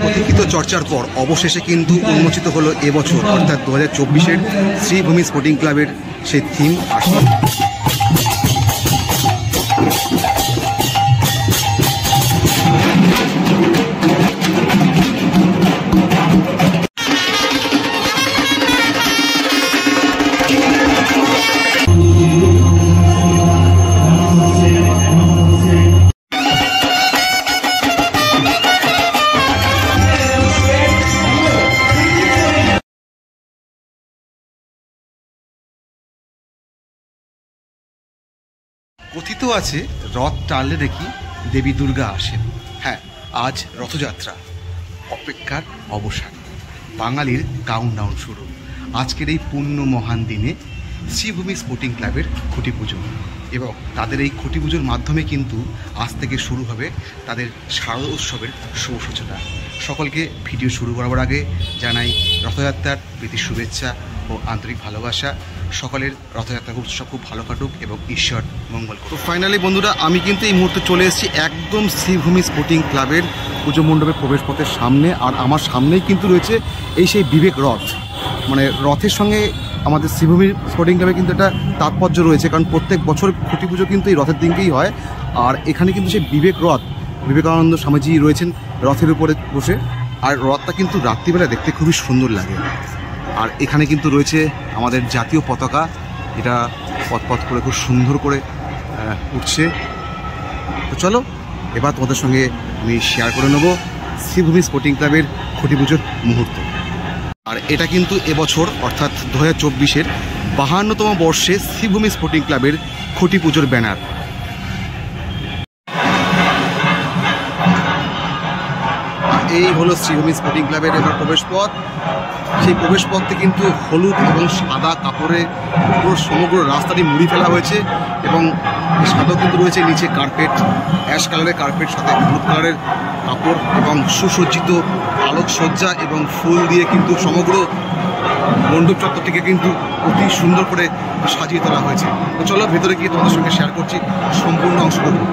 প্রতীক্ষিত চর্চার পর অবশেষে কিন্তু উন্মোচিত হলো এবছর অর্থাৎ 2024-এর শ্রীভূমি স্পোর্টিং ক্লাবের সেই থিম আসন। কথিত আছে রথ টানলে দেখি দেবী দুর্গা আসেন। হ্যাঁ, আজ রথযাত্রা, অপেক্ষার অবসান, বাঙালির কাউন্টডাউন শুরু। আজকের এই পুণ্য মহান দিনে শ্রীভূমি স্পোর্টিং ক্লাবের খুঁটি পুজো, এবং তাদের এই খুঁটি পুজোর মাধ্যমে কিন্তু আজ থেকে শুরু হবে তাদের শারদ উৎসবের শুভ সূচনা। সকলকে ভিডিও শুরু করার আগে জানাই রথযাত্রার প্রীতি শুভেচ্ছা ও আন্তরিক ভালোবাসা। সকলের রথযাত্রার উৎসব খুব ভালো কাটুক এবং ঈশ্বর মঙ্গল করুক। তো ফাইনালি বন্ধুরা, আমি কিন্তু এই মুহূর্তে চলে এসেছি একদম শ্রীভূমি স্পোর্টিং ক্লাবের পুজো মণ্ডপের প্রবেশ পথের সামনে। আর আমার সামনেই কিন্তু রয়েছে এই সেই বিবেক রথ। মানে রথের সঙ্গে আমাদের শ্রীভূমি স্পোর্টিং ক্লাবে কিন্তু একটা তাৎপর্য রয়েছে, কারণ প্রত্যেক বছর খুঁটি পুজো কিন্তু এই রথের দিনকেই হয়। আর এখানে কিন্তু সেই বিবেক রথ, বিবেকানন্দ স্বামীজি রয়েছেন রথের উপরে বসে। আর রথটা কিন্তু রাত্রিবেলা দেখতে খুবই সুন্দর লাগে। আর এখানে কিন্তু রয়েছে আমাদের জাতীয় পতাকা, এটা পথ করে খুব সুন্দর করে উঠছে। তো চলো এবার তোমাদের সঙ্গে আমি শেয়ার করে নেব শ্রীভূমি স্পোর্টিং ক্লাবের খুঁটি পুজোর মুহূর্ত। আর এটা কিন্তু এবছর অর্থাৎ 2024-এর 52তম বর্ষে শ্রীভূমি স্পোর্টিং ক্লাবের খুঁটি পুজোর ব্যানার। এই হলো শ্রীভূমি স্পোর্টিং ক্লাবের এবার প্রবেশ পথ। সেই প্রবেশ পথে কিন্তু হলুদ এবং সাদা কাপড়ে পুরো সমগ্র রাস্তাটি মুড়ি ফেলা হয়েছে, এবং সাদাও কিন্তু রয়েছে নিচে কার্পেট, অ্যাশ কালারের কার্পেট, সাথে হলুদ কালারের কাপড় এবং সুসজ্জিত আলোকসজ্জা এবং ফুল দিয়ে কিন্তু সমগ্র মণ্ডপ চত্বরটিকে কিন্তু অতি সুন্দর করে সাজিয়ে তোলা হয়েছে। তো চলো ভেতরে গিয়ে তোমাদের সঙ্গে শেয়ার করছি সম্পূর্ণ অংশটুকু।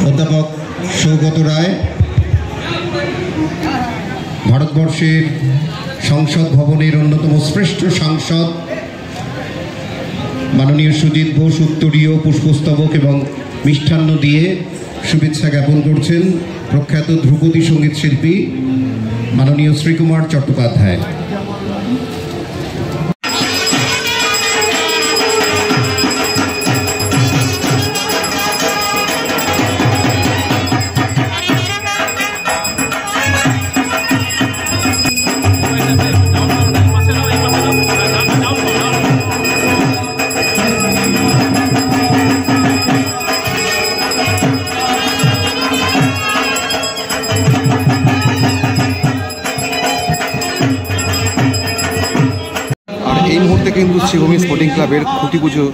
অধ্যাপক সৌগত রায়, ভারতবর্ষের সংসদ ভবনের অন্যতম শ্রেষ্ঠ সাংসদ মাননীয় সুজিত ঘোষ উত্তরীয় পুষ্পস্তবক এবং মিষ্টান্ন দিয়ে শুভেচ্ছা জ্ঞাপন করছেন প্রখ্যাত ধ্রুপদী সঙ্গীত শিল্পী মাননীয় শ্রীকুমার চট্টোপাধ্যায়। কিন্তু শ্রীভূমি স্পোর্টিং ক্লাবের খুঁটি পুজো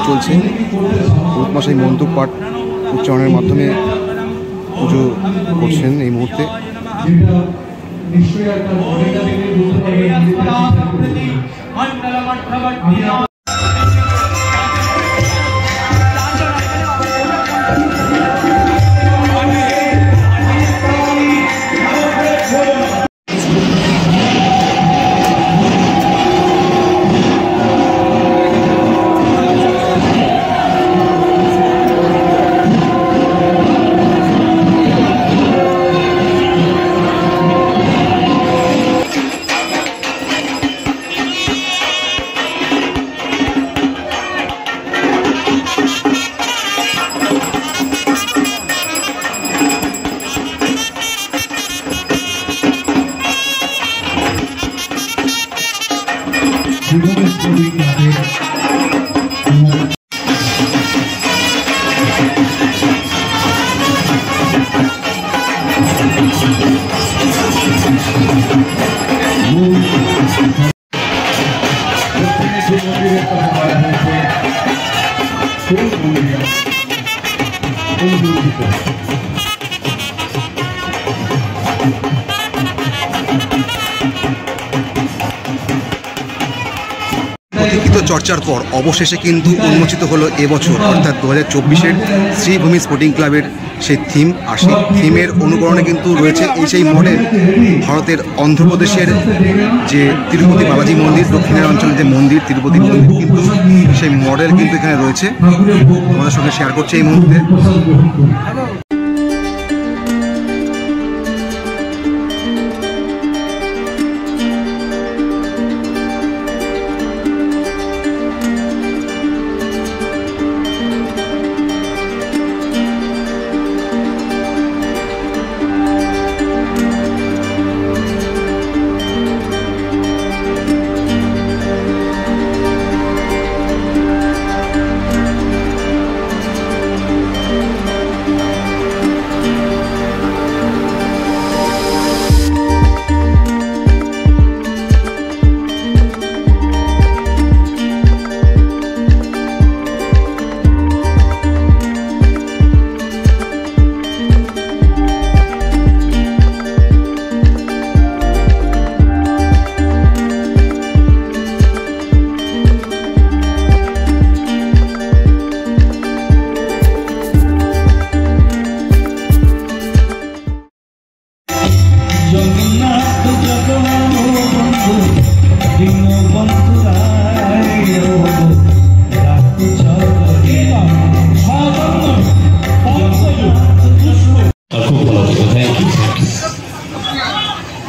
চলছে। পুরোহিতমশাই মন্ত্র পাঠ উচ্চারণের মাধ্যমে পুজো করছেন এই মুহূর্তে। প্রতীক্ষিত চর্চার পর অবশেষে কিন্তু উন্মোচিত হলো এবছর অর্থাৎ 2024-এর শ্রীভূমি স্পোর্টিং ক্লাবের সেই থিম। আর সেই থিমের অনুকরণে কিন্তু রয়েছে এই সেই মডেল ভারতের অন্ধ্রপ্রদেশের যে তিরুপতি বালাজি মন্দির, দক্ষিণের অঞ্চলের যে মন্দির তিরুপতি মন্দির, কিন্তু সেই মডেল কিন্তু এখানে রয়েছে। আমাদের সঙ্গে শেয়ার করছে এই মুহূর্তে।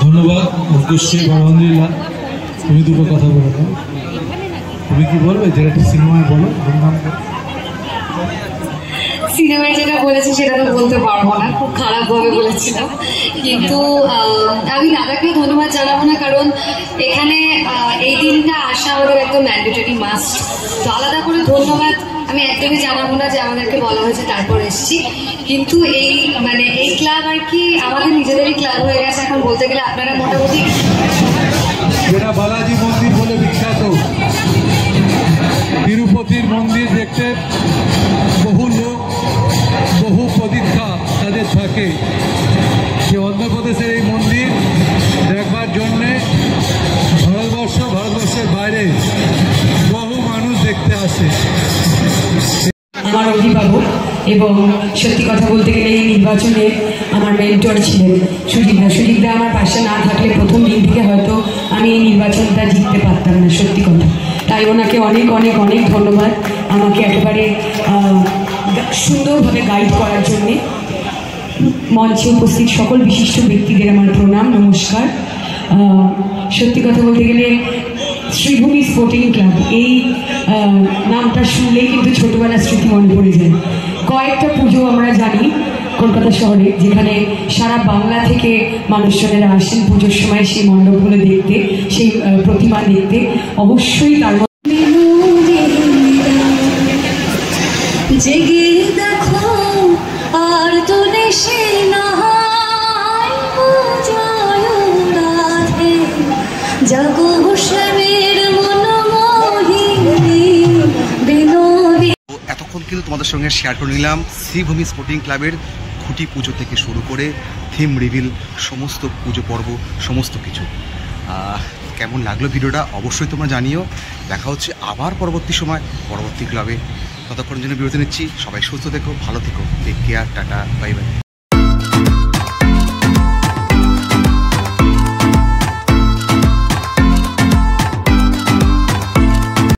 ধন্যবাদ। আলহামদুলিল্লাহ। তুমি দুটো কথা বলো, তুমি কি বলবে যেটা সিনেমায় বলো? সিনেমায় যেটা বলেছি সেটা তো বলতে পারবো না, খুব খারাপভাবে বলেছিলাম। কিন্তু আমি দাদাকে ধন্যবাদ জানাবো না, কারণ এখানে এই দিনটা আসা আমাদের একদম ম্যান্ডেটরি মাস্ট। তো আলাদা করে ধন্যবাদ আমি একদমই জানাবো না যে আমাদেরকে বলা হয়েছে তারপর এসেছি। কিন্তু এই এই ক্লাব আর কি আমাদের নিজেদেরই ক্লাব হয়ে গেছে এখন বলতে গেলে। আপনারা মোটামুটি যেটা বালাজি মন্দির বলে বিখ্যাত, তিরুপতির মন্দির দেখতে বহু লোক, বহু প্রতীক্ষা তাদের থাকে। সে অন্ধ্রপ্রদেশের এই মন্দির দেখবার জন্যে ভারতবর্ষের বাইরে বহু মানুষ দেখতে আসে। আমার অভিভাবক এবং সত্যি কথা বলতে গেলে এই নির্বাচনে আমার মেন্টর ছিলেন সুজিতদা। সুজিতদা আমার পাশে না থাকলে প্রথম দিন থেকে হয়তো আমি এই নির্বাচনটা জিততে পারতাম না, সত্যি কথা। তাই ওনাকে অনেক অনেক অনেক ধন্যবাদ আমাকে একেবারে সুন্দরভাবে গাইড করার জন্যে। মঞ্চে উপস্থিত সকল বিশিষ্ট ব্যক্তিদের আমার প্রণাম, নমস্কার। সত্যি কথা বলতে গেলে শ্রীভূমি স্পোর্টিং ক্লাব এই নামটা শুনলেই কিন্তু ছোটবেলার স্মৃতি মনে পড়ে যায়। কয়েকটা পুজো আমরা জানি কলকাতা শহরে, যেখানে সারা বাংলা থেকে মানুষজনেরা আসেন পুজোর সময় সেই মণ্ডপগুলো দেখতে, সেই প্রতিমা দেখতে। অবশ্যই তার জেগে দেখো আর তো দেশে জাগো শ্যামের মন কিন্তু তোমাদের সঙ্গে শেয়ার করে নিলাম শ্রীভূমি স্পোর্টিং ক্লাবের খুঁটি পুজো থেকে শুরু করে থিম রিভিল, সমস্ত পুজো পর্ব, সমস্ত কিছু। কেমন লাগলো ভিডিওটা অবশ্যই তোমরা জানিও। দেখা হচ্ছে আবার পরবর্তী সময় পরবর্তী ক্লাবে। ততক্ষণের জন্য বিরতি নিচ্ছি। সবাই সুস্থ থেকো, ভালো থেকো, take care, tata, bye by.